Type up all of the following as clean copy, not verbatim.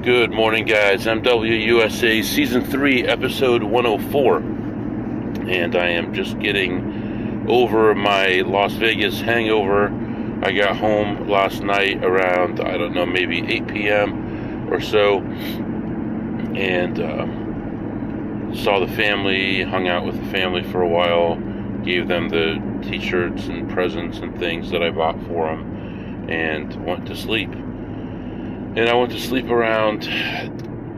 Good morning, guys. I'm WUSA Season 3, Episode 104. And I am just getting over my Las Vegas hangover. I got home last night around, maybe 8 p.m. or so. And saw the family, hung out with the family for a while, gave them the t-shirts and presents and things that I bought for them, and went to sleep. And I went to sleep around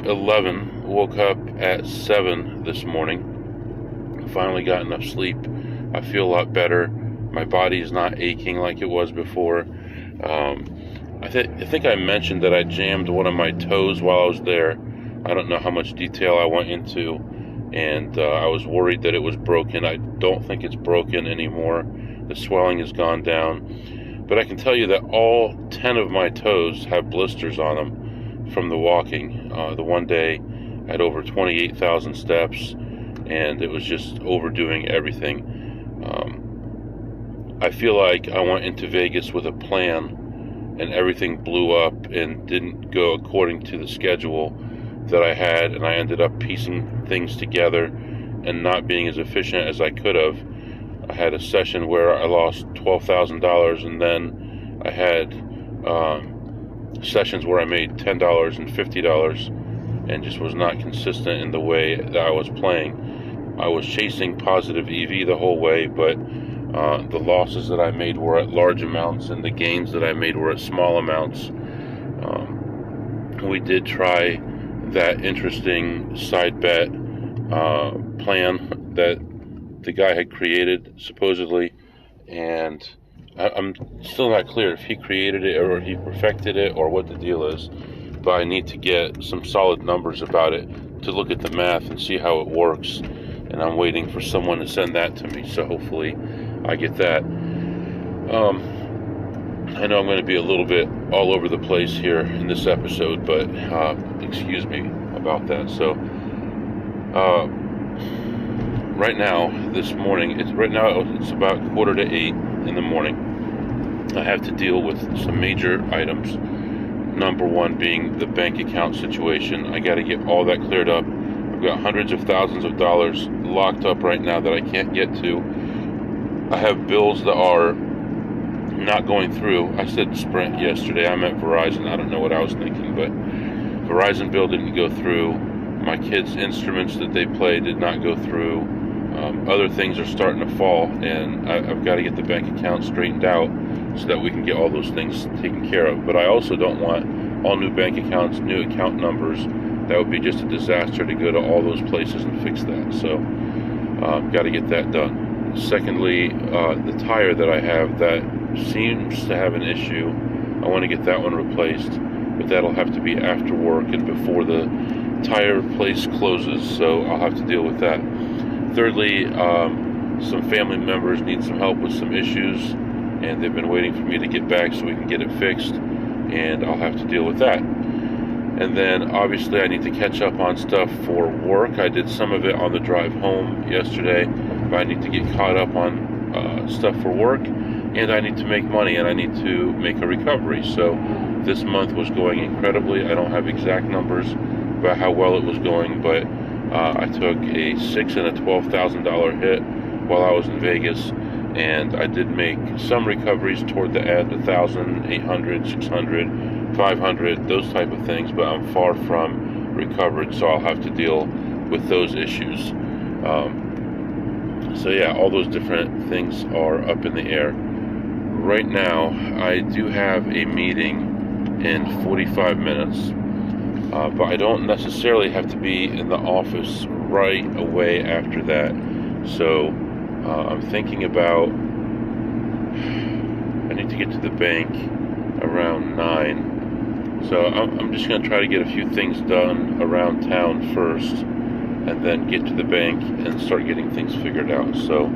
11, woke up at 7 this morning, finally got enough sleep. I feel a lot better. My body is not aching like it was before. I think I mentioned that I jammed one of my toes while I was there. I don't know how much detail I went into, and I was worried that it was broken. I don't think it's broken anymore. The swelling has gone down. But I can tell you that all 10 of my toes have blisters on them from the walking. The one day I had over 28,000 steps, and it was just overdoing everything. I feel like I went into Vegas with a plan, and everything blew up and didn't go according to the schedule that I had, and I ended up piecing things together and not being as efficient as I could have. I had a session where I lost $12,000, and then I had sessions where I made $10 and $50, and just was not consistent in the way that I was playing. I was chasing positive EV the whole way, but the losses that I made were at large amounts, and the gains that I made were at small amounts. We did try that interesting side bet plan that the guy had created, supposedly, and I'm still not clear if he created it or he perfected it or what the deal is, but I need to get some solid numbers about it to look at the math and see how it works, and I'm waiting for someone to send that to me, so hopefully I get that. I know I'm going to be a little bit all over the place here in this episode, but excuse me about that. So right now, this morning, it's about 7:45 in the morning. I have to deal with some major items. Number one being the bank account situation. I got to get all that cleared up. I've got hundreds of thousands of dollars locked up right now that I can't get to. I have bills that are not going through. I said Sprint yesterday. I meant Verizon. I don't know what I was thinking, but Verizon bill didn't go through. My kids' instruments that they play did not go through. Other things are starting to fall, and I've got to get the bank account straightened out so that we can get all those things taken care of. But I also don't want all new bank accounts, new account numbers. That would be just a disaster to go to all those places and fix that. So got to get that done. Secondly, the tire that I have that seems to have an issue, I want to get that one replaced, but that'll have to be after work and before the tire place closes, so I'll have to deal with that. Thirdly, some family members need some help with some issues, and they've been waiting for me to get back so we can get it fixed, and I'll have to deal with that. And then obviously I need to catch up on stuff for work. I did some of it on the drive home yesterday, but I need to get caught up on stuff for work, and I need to make money, and I need to make a recovery. So this month was going incredibly. I don't have exact numbers about how well it was going, but I took a $6,000 and a $12,000 hit while I was in Vegas, and I did make some recoveries toward the end, 1,000, 800, 600, 500, those type of things, but I'm far from recovered, so I'll have to deal with those issues. So yeah, all those different things are up in the air. Right now, I do have a meeting in 45 minutes. But I don't necessarily have to be in the office right away after that. So I'm thinking about, I need to get to the bank around 9. So I'm just going to try to get a few things done around town first, and then get to the bank and start getting things figured out. So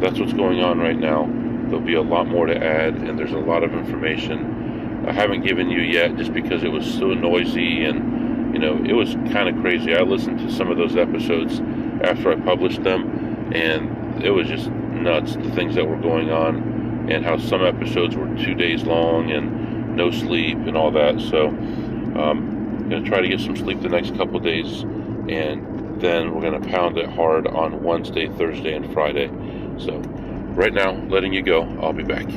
that's what's going on right now. There'll be a lot more to add, and there's a lot of information I haven't given you yet, just because it was so noisy, and it was kind of crazy. I listened to some of those episodes after I published them, and it was just nuts, the things that were going on, and how some episodes were 2 days long and no sleep and all that. So going to try to get some sleep the next couple days, and then we're going to pound it hard on Wednesday, Thursday, and Friday. So right now, letting you go. I'll be back.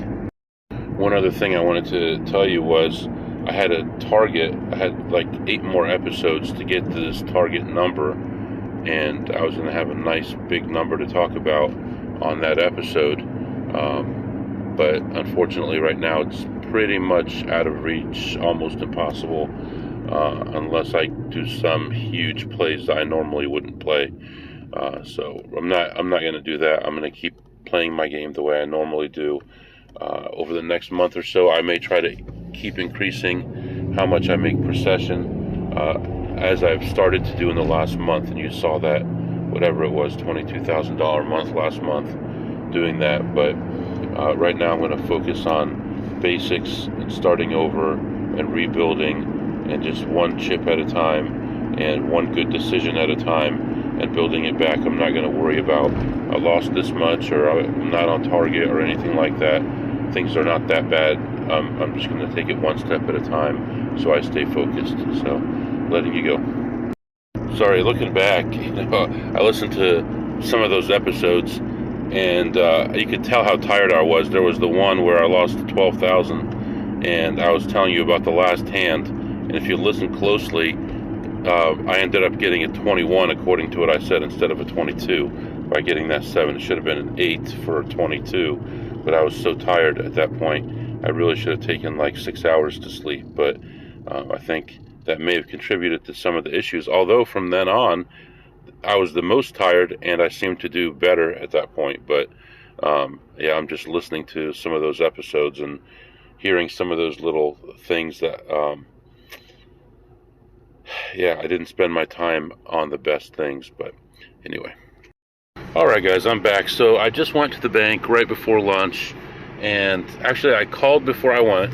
One other thing I wanted to tell you was I had a target. I had like 8 more episodes to get to this target number, and I was going to have a nice big number to talk about on that episode. But unfortunately, right now it's pretty much out of reach, almost impossible, unless I do some huge plays that I normally wouldn't play. So I'm not going to do that. I'm going to keep playing my game the way I normally do. Over the next month or so, I may try to keep increasing how much I make per session, as I've started to do in the last month, and you saw that, whatever it was, $22,000 a month last month, doing that. But right now I'm going to focus on basics and starting over and rebuilding, and just one chip at a time and one good decision at a time, and building it back. I'm not going to worry about I lost this much or I'm not on target or anything like that. Things are not that bad. I'm just going to take it one step at a time so I stay focused. So letting you go. Sorry, looking back, I listened to some of those episodes, and you could tell how tired I was. There was the one where I lost 12,000, and I was telling you about the last hand, and if you listen closely, I ended up getting a 21 according to what I said instead of a 22 by getting that 7. It should have been an 8 for a 22, but I was so tired at that point. I really should have taken like 6 hours to sleep, but I think that may have contributed to some of the issues, although from then on I was the most tired and I seemed to do better at that point. But yeah, I'm just listening to some of those episodes and hearing some of those little things that yeah, I didn't spend my time on the best things. But anyway, alright guys, I'm back. So I just went to the bank right before lunch, and actually I called before I went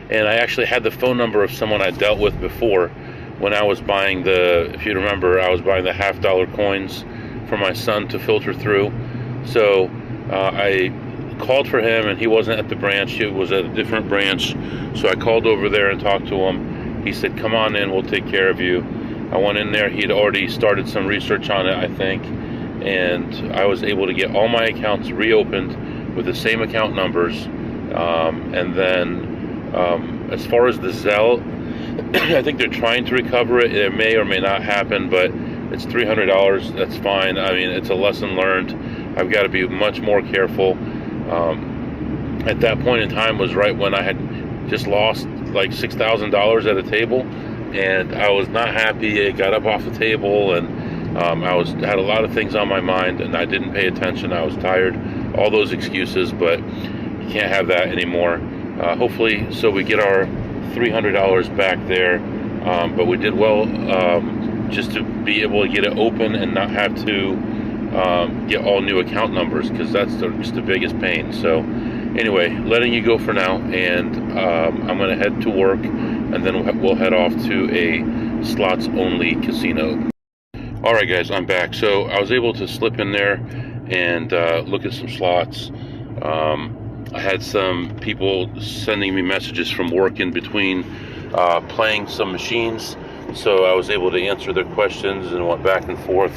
and I actually had the phone number of someone I dealt with before when I was buying if you remember, I was buying the $50 coins for my son to filter through. So I called for him, and he wasn't at the branch. He was at a different branch. So I called over there and talked to him. He said, come on in, we'll take care of you. I went in there. He'd already started some research on it, I think, and I was able to get all my accounts reopened with the same account numbers. And then as far as the Zelle, I think they're trying to recover it. It may or may not happen, but it's $300. That's fine. I mean, it's a lesson learned. I've got to be much more careful. At that point in time was right when I had just lost like $6,000 at a table, and I was not happy. I got up off the table, and I had a lot of things on my mind, and I didn't pay attention. I was tired. All those excuses, but you can't have that anymore. Hopefully, so we get our $300 back there, but we did well just to be able to get it open and not have to get all new account numbers, because that's just the biggest pain. So anyway, letting you go for now, and I'm going to head to work, and then we'll head off to a slots only casino. Alright guys, I'm back. So I was able to slip in there and look at some slots. I had some people sending me messages from work in between playing some machines, so I was able to answer their questions and went back and forth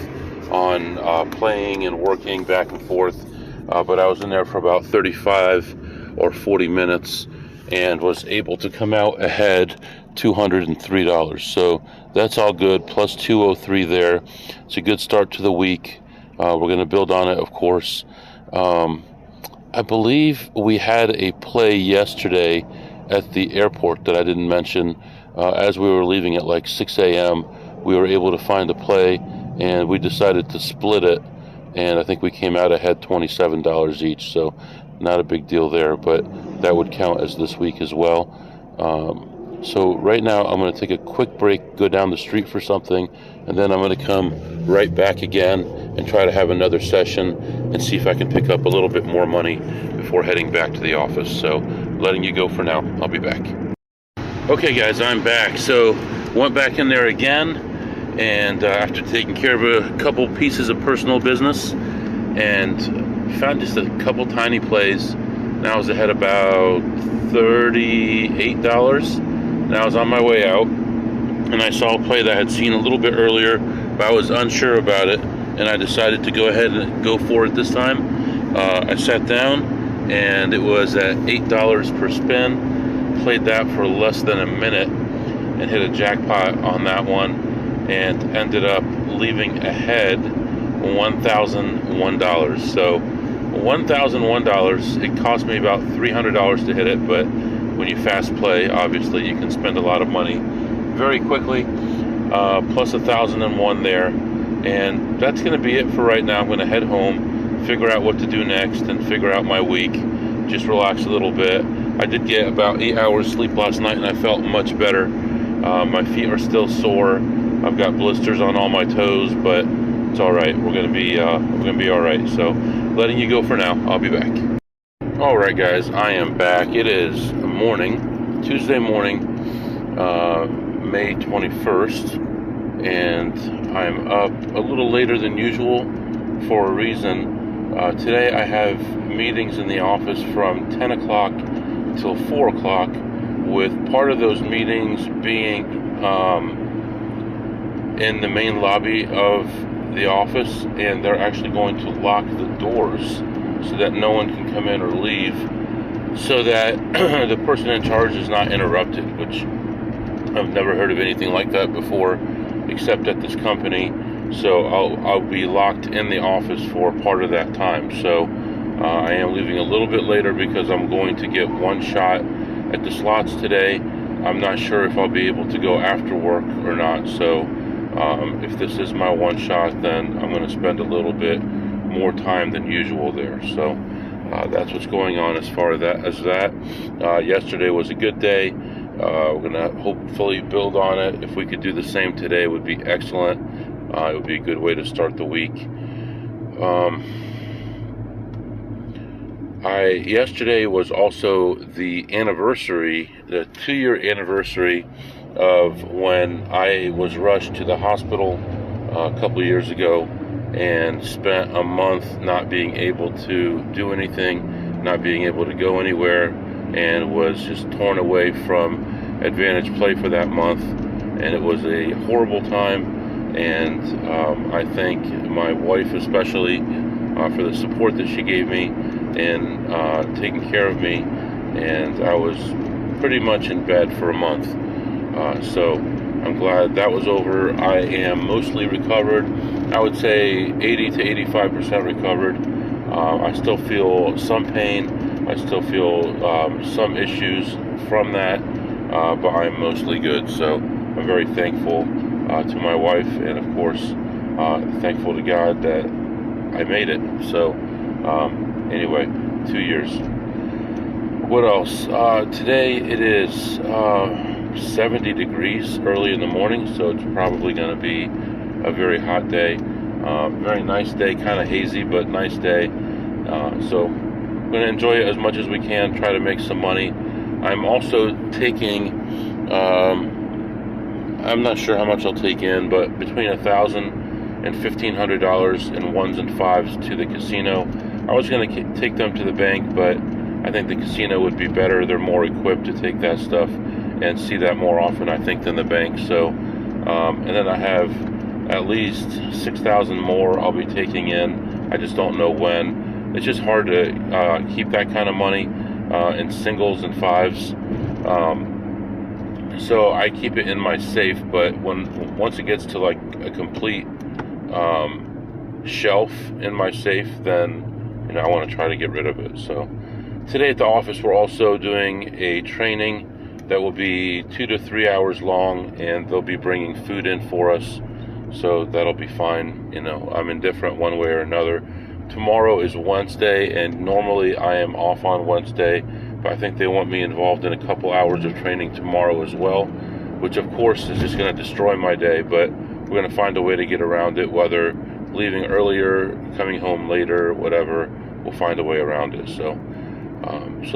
on playing and working back and forth. But I was in there for about 35 or 40 minutes and was able to come out ahead $203. So that's all good, plus 203 there. It's a good start to the week. We're going to build on it, of course. I believe we had a play yesterday at the airport that I didn't mention. As we were leaving at like 6 a.m., we were able to find a play, and we decided to split it, and I think we came out ahead $27 each, so not a big deal there, but that would count as this week as well. So right now I'm going to take a quick break, go down the street for something, and then I'm going to come right back again and try to have another session and see if I can pick up a little bit more money before heading back to the office. So letting you go for now. I'll be back. Okay guys, I'm back. So went back in there again, and after taking care of a couple pieces of personal business, and found just a couple tiny plays. Now I was ahead about $38. Now I was on my way out, and I saw a play that I had seen a little bit earlier, but I was unsure about it, and I decided to go ahead and go for it this time. I sat down, and it was at $8 per spin. Played that for less than a minute and hit a jackpot on that one, and ended up leaving ahead $1,001. So $1,001. It cost me about $300 to hit it, but when you fast play, obviously you can spend a lot of money very quickly. Plus 1,001 there, and that's going to be it for right now. I'm going to head home, figure out what to do next, and figure out my week. Just relax a little bit. I did get about 8 hours sleep last night, and I felt much better. My feet are still sore. I've got blisters on all my toes, but it's all right. We're gonna be all right. So, letting you go for now. I'll be back. All right, guys, I am back. It is morning, Tuesday morning, May 21st, and I'm up a little later than usual for a reason. Today I have meetings in the office from 10 o'clock till 4 o'clock, with part of those meetings being in the main lobby of the office, and they're actually going to lock the doors so that no one can come in or leave, so that the person in charge is not interrupted, which I've never heard of anything like that before, except at this company. So I'll be locked in the office for part of that time. So I am leaving a little bit later because I'm going to get one shot at the slots today. I'm not sure if I'll be able to go after work or not. So if this is my one shot, then I'm going to spend a little bit more time than usual there. So that's what's going on as far as that. Yesterday was a good day. We're going to hopefully build on it. If we could do the same today, it would be excellent. It would be a good way to start the week. Yesterday was also the anniversary, the 2-year anniversary of when I was rushed to the hospital a couple of years ago and spent a month not being able to do anything, not being able to go anywhere, and was just torn away from Advantage Play for that month. And it was a horrible time, and I thank my wife especially for the support that she gave me and taking care of me. And I was pretty much in bed for a month. So I'm glad that was over. I am mostly recovered. I would say 80 to 85% recovered. I still feel some pain. I still feel some issues from that, but I'm mostly good. So I'm very thankful to my wife, and of course thankful to God that I made it. So anyway, 2 years. What else? Today it is 70 degrees early in the morning, so it's probably going to be a very hot day. Very nice day, kind of hazy, but nice day. So we're going to enjoy it as much as we can, try to make some money. I'm also taking, I'm not sure how much I'll take in, but between $1,000 and $1,500 in ones and fives to the casino. I was going to take them to the bank, but I think the casino would be better. They're more equipped to take that stuff and see that more often, I think, than the bank. So, and then I have at least 6,000 more I'll be taking in. I just don't know when. It's just hard to keep that kind of money in singles and fives. So I keep it in my safe, but once it gets to like a complete shelf in my safe, then I want to try to get rid of it. So today at the office, we're also doing a training that will be 2 to 3 hours long, and they'll be bringing food in for us. So that'll be fine. I'm indifferent one way or another. Tomorrow is Wednesday, and normally I am off on Wednesday, but I think they want me involved in a couple hours of training tomorrow as well, which of course is just going to destroy my day, but we're going to find a way to get around it, whether leaving earlier, coming home later, whatever. We'll find a way around it. So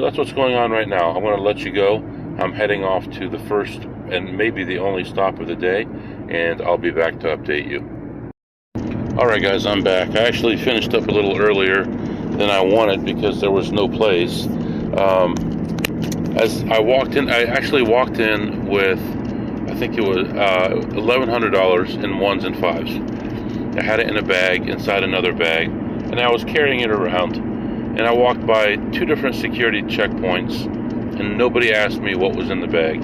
that's what's going on right now. I'm going to let you go. I'm heading off to the first and maybe the only stop of the day, and I'll be back to update you. Alright guys, I'm back. I actually finished up a little earlier than I wanted because there was no plays. As I walked in, I actually walked in with I think it was $1,100 in ones and fives. I had it in a bag inside another bag, and I was carrying it around. And I walked by 2 different security checkpoints, and nobody asked me what was in the bag.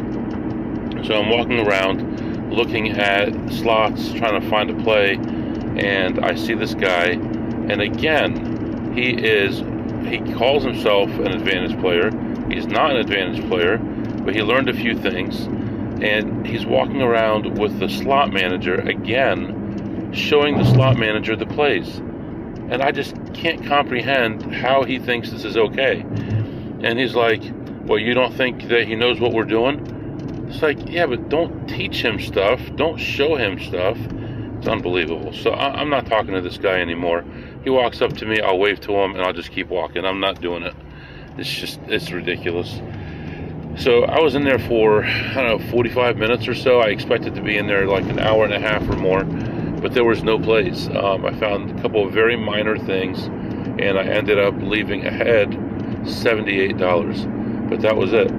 So I'm walking around, looking at slots, trying to find a play, and I see this guy, and again, he calls himself an advantage player. He's not an advantage player, but he learned a few things, and he's walking around with the slot manager again, showing the slot manager the plays. And I just can't comprehend how he thinks this is okay. And he's like, well, you don't think that he knows what we're doing? It's like, yeah, but don't teach him stuff. Don't show him stuff. It's unbelievable. So I'm not talking to this guy anymore. He walks up to me, I'll wave to him, and I'll just keep walking. I'm not doing it. It's ridiculous. So I was in there for, I don't know, 45 minutes or so. I expected to be in there like an hour and a half or more, but there was no plays. I found a couple of very minor things, and I ended up leaving ahead $78, but that was it.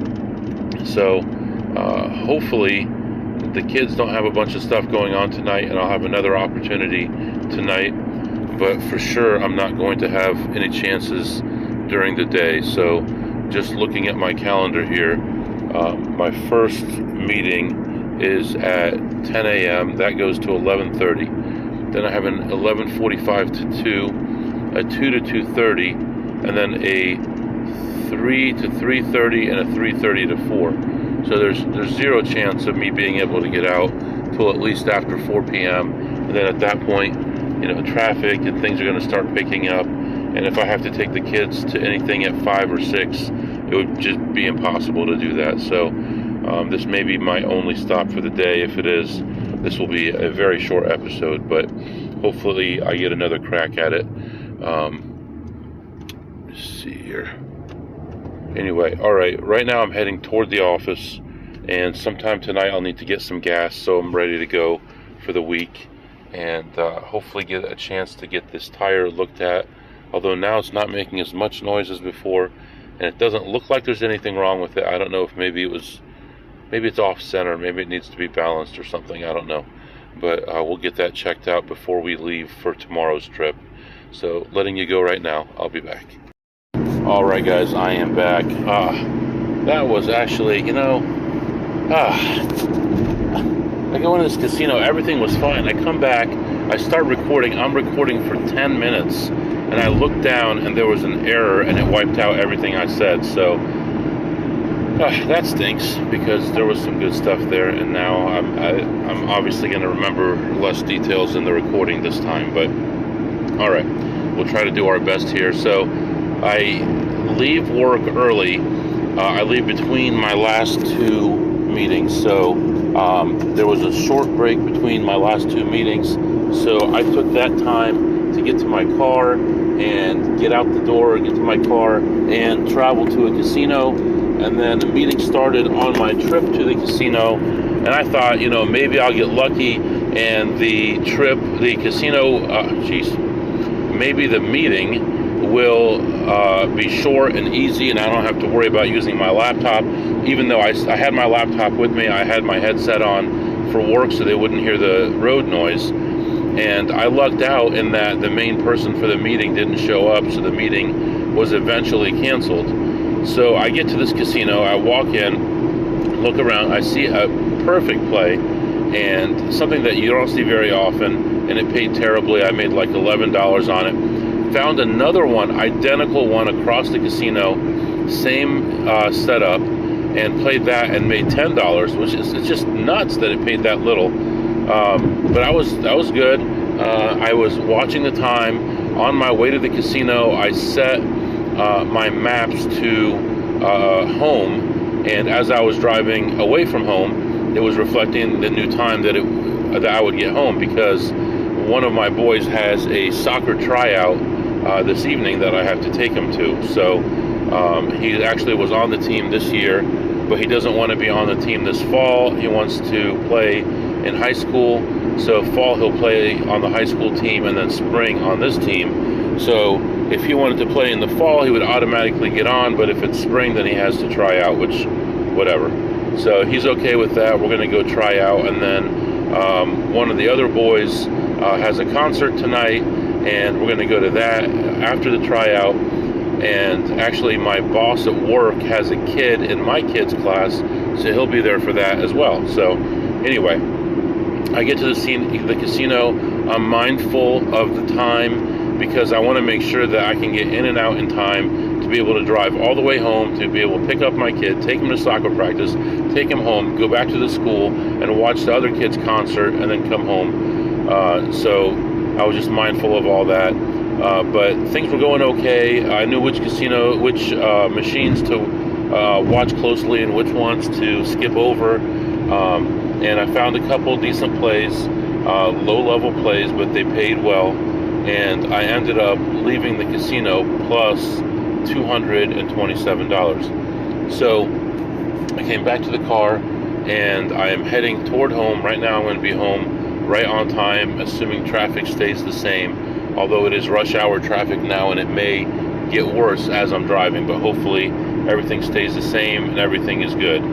So hopefully the kids don't have a bunch of stuff going on tonight, and I'll have another opportunity tonight, but for sure I'm not going to have any chances during the day. So just looking at my calendar here, my first meeting is at 10 a.m. That goes to 11:30. Then I have an 11:45 to 2, a 2 to 2:30, and then a 3 to 3:30 and a 3:30 to 4. So there's zero chance of me being able to get out till at least after 4 p.m. And then at that point, traffic and things are going to start picking up. And if I have to take the kids to anything at 5 or 6, it would just be impossible to do that. So this may be my only stop for the day. If it is, this will be a very short episode, but hopefully I get another crack at it. Let's see here. Anyway, all right, right now I'm heading toward the office, and sometime tonight I'll need to get some gas, so I'm ready to go for the week, and hopefully get a chance to get this tire looked at. Although now it's not making as much noise as before, and it doesn't look like there's anything wrong with it. I don't know if maybe it's off center, maybe it needs to be balanced or something, I don't know. But we'll get that checked out before we leave for tomorrow's trip. So letting you go right now, I'll be back. All right, guys, I am back. That was actually, I go into this casino, everything was fine. I come back, I start recording, I'm recording for 10 minutes, and I looked down and there was an error and it wiped out everything I said. So that stinks, because there was some good stuff there, and now I'm obviously going to remember less details in the recording this time. But all right, we'll try to do our best here. So I leave work early. I leave between my last 2 meetings. So there was a short break between my last 2 meetings. So I took that time to get to my car and get out the door, get to my car, and travel to a casino. And then the meeting started on my trip to the casino. And I thought, maybe I'll get lucky and maybe the meeting will be short and easy, and I don't have to worry about using my laptop. Even though I had my laptop with me, I had my headset on for work so they wouldn't hear the road noise. And I lucked out in that the main person for the meeting didn't show up, so the meeting was eventually canceled. So I get to this casino, I walk in, look around, I see a perfect play, and something that you don't see very often, and it paid terribly. I made like $11 on it. Found another one, identical one across the casino, same setup, and played that and made $10, which is, it's just nuts that it paid that little. But that was good. I was watching the time. On my way to the casino, I set my maps to home, and as I was driving away from home, it was reflecting the new time that I would get home, because one of my boys has a soccer tryout this evening that I have to take him to. So he actually was on the team this year, but he doesn't want to be on the team this fall. He wants to play in high school. So fall he'll play on the high school team, and then spring on this team. So if he wanted to play in the fall, he would automatically get on, but if it's spring, then he has to try out, which, whatever. So he's okay with that. We're going to go try out, and then one of the other boys has a concert tonight, and we're going to go to that after the tryout. And actually, my boss at work has a kid in my kid's class, so he'll be there for that as well. So anyway, I get to the casino. I'm mindful of the time because I want to make sure that I can get in and out in time to be able to drive all the way home, to be able to pick up my kid, take him to soccer practice, take him home, go back to the school, and watch the other kid's concert, and then come home. So I was just mindful of all that. But things were going okay. I knew which machines to watch closely and which ones to skip over. And I found a couple decent plays, low-level plays, but they paid well. And I ended up leaving the casino plus $227. So I came back to the car, and I am heading toward home. Right now I'm going to be home right on time, assuming traffic stays the same, although it is rush hour traffic now, and it may get worse as I'm driving, but hopefully everything stays the same and everything is good.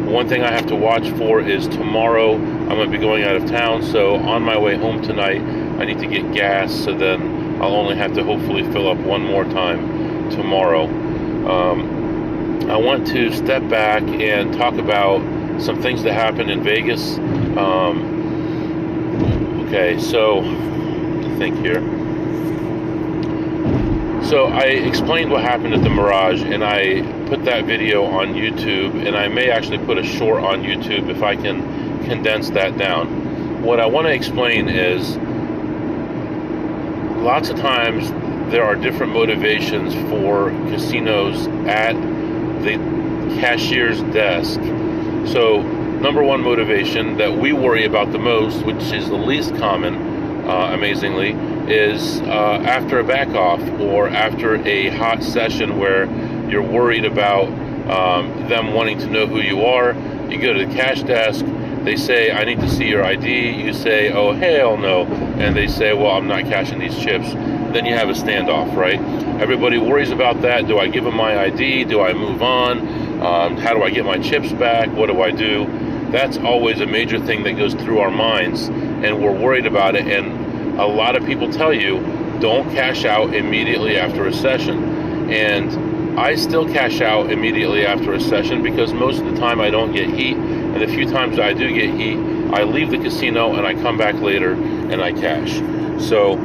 One thing I have to watch for is tomorrow I'm going to be going out of town, so on my way home tonight I need to get gas, so then I'll only have to hopefully fill up one more time tomorrow. I want to step back and talk about some things that happened in Vegas. Okay, so I think here. So I explained what happened at the Mirage, and I put that video on YouTube, and I may actually put a short on YouTube if I can condense that down. What I want to explain is lots of times there are different motivations for casinos at the cashier's desk. So number one motivation that we worry about the most, which is the least common, amazingly, is after a back off or after a hot session where you're worried about them wanting to know who you are. You go to the cash desk, they say, I need to see your ID. You say, oh, hell no. And they say, well, I'm not cashing these chips. Then you have a standoff, right? Everybody worries about that. Do I give them my ID? Do I move on? How do I get my chips back? What do I do? That's always a major thing that goes through our minds, and we're worried about it. And a lot of people tell you, don't cash out immediately after a session. And I still cash out immediately after a session because most of the time I don't get heat. And the few times I do get heat, I leave the casino and I come back later and I cash. So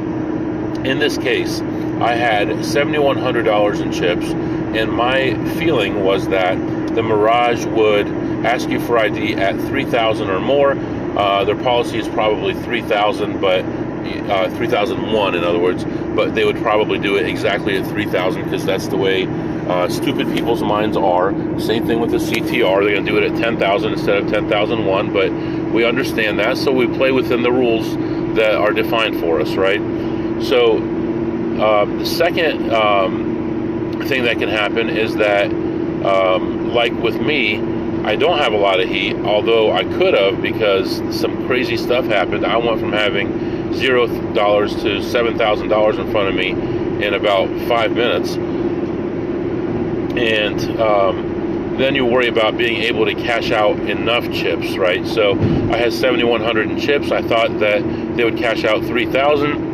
in this case, I had $7,100 in chips, and my feeling was that the Mirage would ask you for ID at $3,000 or more. Their policy is probably $3,000, but $3,001 in other words, but they would probably do it exactly at $3,000 because that's the way stupid people's minds are. Same thing with the CTR. They're going to do it at $10,000 instead of $10,001, but we understand that, so we play within the rules that are defined for us, right? So the second thing that can happen is that, like with me, I don't have a lot of heat, although I could have, because some crazy stuff happened. I went from having $0 to $7,000 in front of me in about 5 minutes. And then you worry about being able to cash out enough chips, right? So I had 7,100 in chips. I thought that they would cash out 3,000.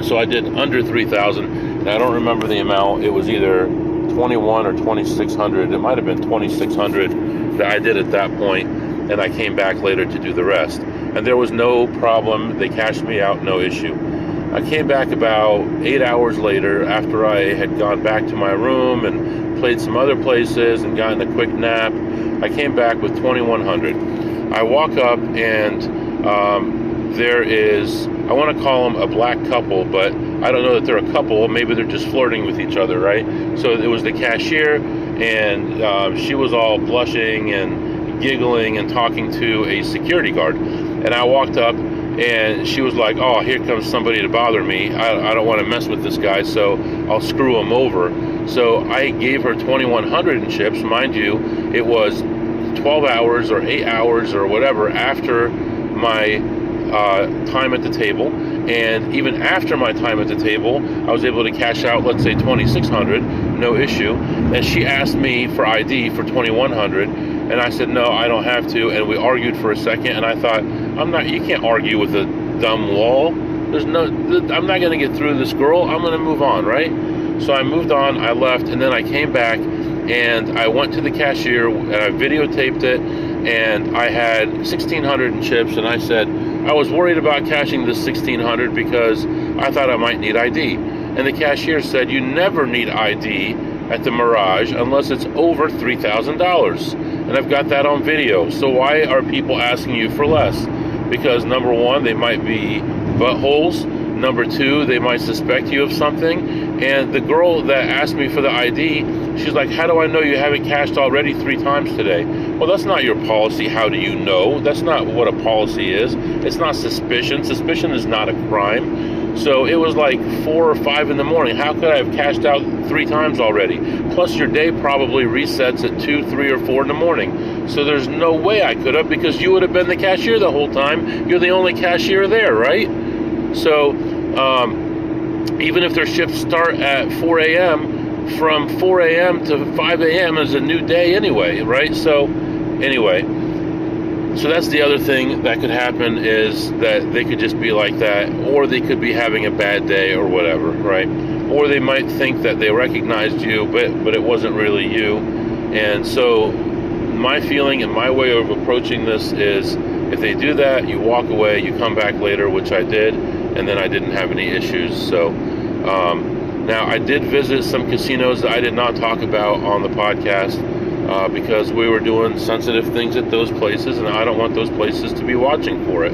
So I did under 3,000. And I don't remember the amount. It was either 21 or 2,600. It might have been 2,600 that I did at that point, and I came back later to do the rest. And there was no problem. They cashed me out, no issue. I came back about 8 hours later after I had gone back to my room and played some other places and gotten a quick nap. I came back with 2,100. I walk up, and there is, I want to call them a black couple, but I don't know that they're a couple. Maybe they're just flirting with each other, right? So it was the cashier, and she was all blushing and giggling and talking to a security guard. And I walked up, and she was like, oh, here comes somebody to bother me. I don't want to mess with this guy, so I'll screw him over. So I gave her 2,100 in chips. Mind you, it was 12 hours or 8 hours or whatever after my time at the table. And even after my time at the table, I was able to cash out, let's say 2,600, no issue. And she asked me for ID for 2,100. And I said, no, I don't have to. And we argued for a second, and I thought, you can't argue with a dumb wall. I'm not going to get through this girl. I'm going to move on, right? So I moved on, I left, and then I came back, and I went to the cashier, and I videotaped it, and I had 1,600 in chips, and I said, I was worried about cashing this 1,600 because I thought I might need ID. And the cashier said, you never need ID at the Mirage unless it's over $3,000. And I've got that on video. So why are people asking you for less? Because number one, they might be buttholes. Number two, they might suspect you of something. And the girl that asked me for the ID, she's like, how do I know you haven't cashed already 3 times today? Well, that's not your policy. How do you know? That's not what a policy is. It's not suspicion. Suspicion is not a crime. So it was like 4 or 5 in the morning. How could I have cashed out 3 times already? Plus your day probably resets at 2, 3, or 4 in the morning. So there's no way I could have, because you would have been the cashier the whole time. You're the only cashier there, right? So even if their shifts start at 4 a.m., from 4 a.m. to 5 a.m. is a new day anyway, right? So anyway, so that's the other thing that could happen, is that they could just be like that, or they could be having a bad day or whatever, right? Or they might think that they recognized you, but it wasn't really you. And so my feeling and my way of approaching this is, if they do that, you walk away, you come back later, which I did, and then I didn't have any issues. So now I did visit some casinos that I did not talk about on the podcast, because we were doing sensitive things at those places, and I don't want those places to be watching for it.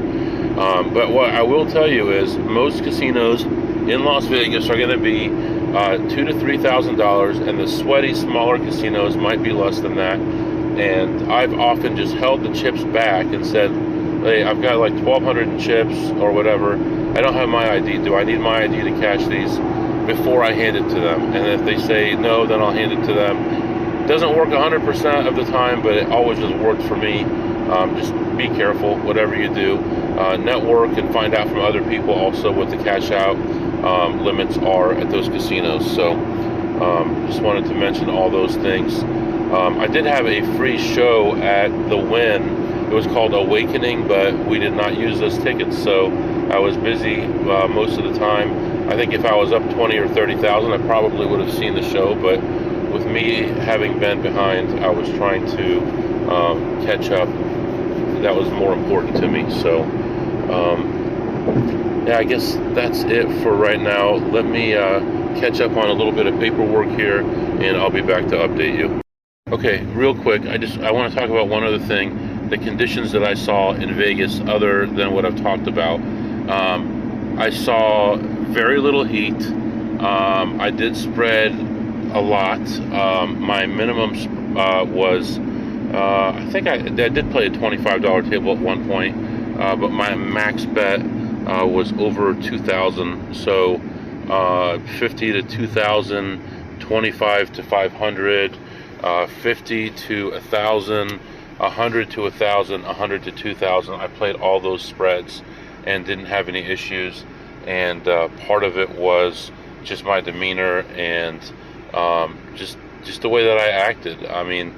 But what I will tell you is, most casinos in Las Vegas are going to be $2,000 to $3,000, and the sweaty, smaller casinos might be less than that. And I've often just held the chips back and said, hey, I've got like 1,200 in chips or whatever. I don't have my ID. Do I need my ID to cash these? Before I hand it to them. And if they say no, then I'll hand it to them. It doesn't work 100% of the time, but it always has worked for me. Just be careful, whatever you do. Network and find out from other people also what the cash out limits are at those casinos. So just wanted to mention all those things. I did have a free show at the Wynn. It was called Awakening, but we did not use those tickets, so I was busy most of the time. I think if I was up 20 or 30,000, I probably would have seen the show, but with me having been behind, I was trying to catch up. That was more important to me. So yeah, I guess that's it for right now. Let me catch up on a little bit of paperwork here, and I'll be back to update you. Okay, real quick, I want to talk about one other thing, the conditions that I saw in Vegas other than what I've talked about. I saw very little heat. I did spread a lot. My minimum was, I think I did play a $25 table at one point, but my max bet was over 2,000. So 50 to 2,000, 25 to 500, 50 to 1,000, 100 to 1,000, 100 to 2,000. I played all those spreads and didn't have any issues. And part of it was just my demeanor and just the way that I acted. I mean,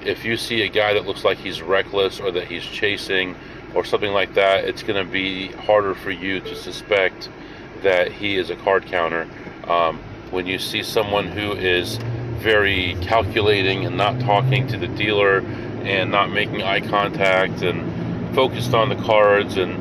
if you see a guy that looks like he's reckless or that he's chasing or something like that, it's going to be harder for you to suspect that he is a card counter. When you see someone who is very calculating and not talking to the dealer and not making eye contact and focused on the cards and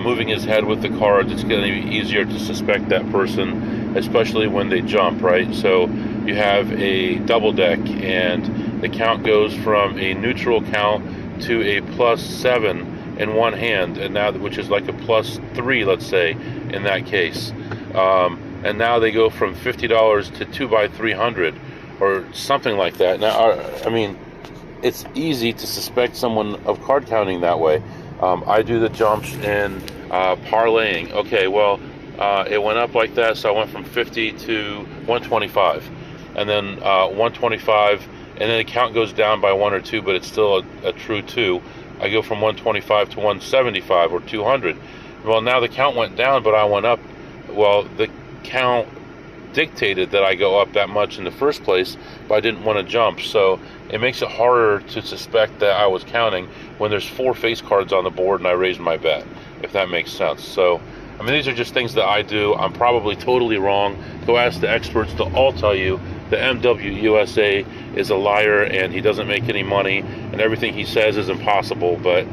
moving his head with the cards, it's going to be easier to suspect that person, especially when they jump, right? So you have a double deck and the count goes from a neutral count to a +7 in one hand, and now, which is like a +3, let's say, in that case. And now they go from $50 to 2 by 300 or something like that. Now, I mean, it's easy to suspect someone of card counting that way. I do the jumps in parlaying. Okay, well, it went up like that, so I went from 50 to 125, and then 125, and then the count goes down by 1 or 2, but it's still a true 2. I go from 125 to 175 or 200. Well, now the count went down, but I went up. Well, the count dictated that I go up that much in the first place, but I didn't want to jump. So it makes it harder to suspect that I was counting when there's 4 face cards on the board and I raised my bet, if that makes sense. So, I mean, these are just things that I do. I'm probably totally wrong. Go ask the experts. They'll all tell you the MWUSA is a liar and he doesn't make any money and everything he says is impossible. But,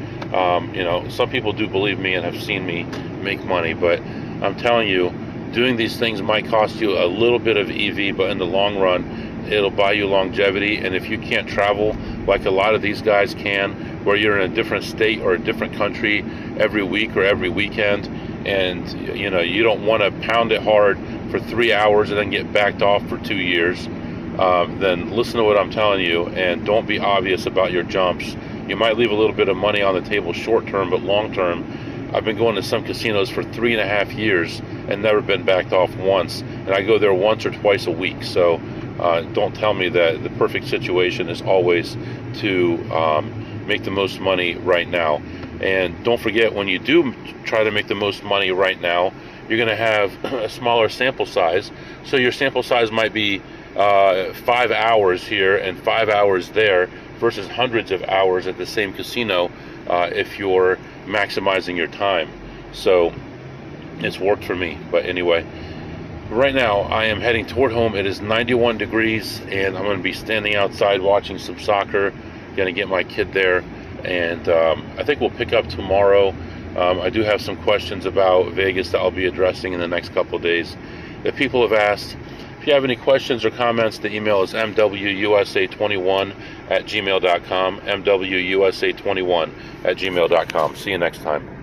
you know, some people do believe me and have seen me make money. But I'm telling you, doing these things might cost you a little bit of EV, but in the long run, it'll buy you longevity. And if you can't travel like a lot of these guys can, where you're in a different state or a different country every week or every weekend, and you know you don't want to pound it hard for 3 hours and then get backed off for 2 years, then listen to what I'm telling you and don't be obvious about your jumps. You might leave a little bit of money on the table short term, but long term, I've been going to some casinos for 3.5 years and never been backed off once, and I go there once or twice a week. So don't tell me that the perfect situation is always to make the most money right now. And don't forget, when you do try to make the most money right now, you're going to have a smaller sample size. So your sample size might be 5 hours here and 5 hours there versus hundreds of hours at the same casino if you're maximizing your time. So it's worked for me. But anyway, right now I am heading toward home. It is 91 degrees and I'm going to be standing outside watching some soccer. Going to get my kid there, and I think we'll pick up tomorrow. I do have some questions about Vegas that I'll be addressing in the next couple of days that people have asked. If you have any questions or comments, the email is mwusa21@gmail.com, mwusa21@gmail.com. See you next time.